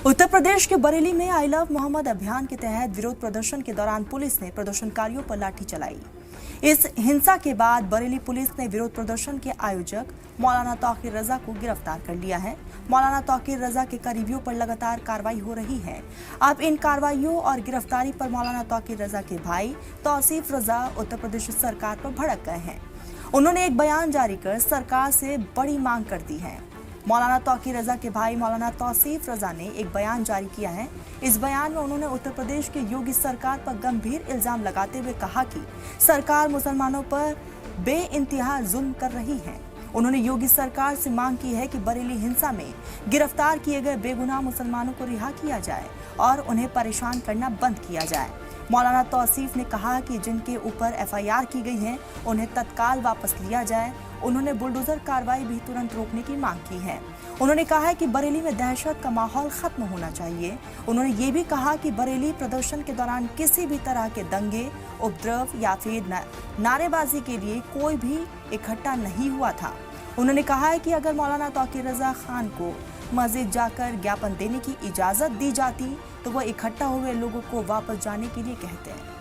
उत्तर प्रदेश के बरेली में I love Mohammad अभियान के तहत विरोध प्रदर्शन के दौरान पुलिस ने प्रदर्शनकारियों पर लाठी चलाई। इस हिंसा के बाद बरेली पुलिस ने विरोध प्रदर्शन के आयोजक मौलाना तौकीर रजा को गिरफ्तार कर लिया है। मौलाना तौकीर रजा के करीबियों पर लगातार कार्रवाई हो रही है। अब इन कार्रवाइयों और गिरफ्तारी पर मौलाना तौकीर रजा के भाई तौसीफ रजा उत्तर प्रदेश सरकार पर भड़क गए हैं। उन्होंने एक बयान जारी कर सरकार से बड़ी मांग कर दी है। मौलाना तौकीर रजा के भाई मौलाना तौसीफ रजा ने एक बयान जारी किया है। इस बयान में उन्होंने उत्तर प्रदेश की योगी सरकार पर गंभीर इल्जाम लगाते हुए कहा कि सरकार मुसलमानों पर बेइंतहा जुल्म कर रही है। उन्होंने योगी सरकार से मांग की है कि बरेली हिंसा में गिरफ्तार किए गए बेगुनाह मुसलमानों को रिहा किया जाए और उन्हें परेशान करना बंद किया जाए। मौलाना तौसीफ ने कहा कि जिनके ऊपर एफआईआर की गई है उन्हें तत्काल वापस लिया जाए। उन्होंने बुलडोजर कार्रवाई भी तुरंत रोकने की मांग की है। उन्होंने कहा है कि बरेली में दहशत का माहौल खत्म होना चाहिए। उन्होंने ये भी कहा कि बरेली प्रदर्शन के दौरान किसी भी तरह के दंगे, उपद्रव या फिर नारेबाजी के लिए कोई भी इकट्ठा नहीं हुआ था। उन्होंने कहा है कि अगर मौलाना तौकीर रजा खान को मस्जिद जाकर ज्ञापन देने की इजाजत दी जाती तो वो इकट्ठा हुए लोगों को वापस जाने के लिए कहते हैं।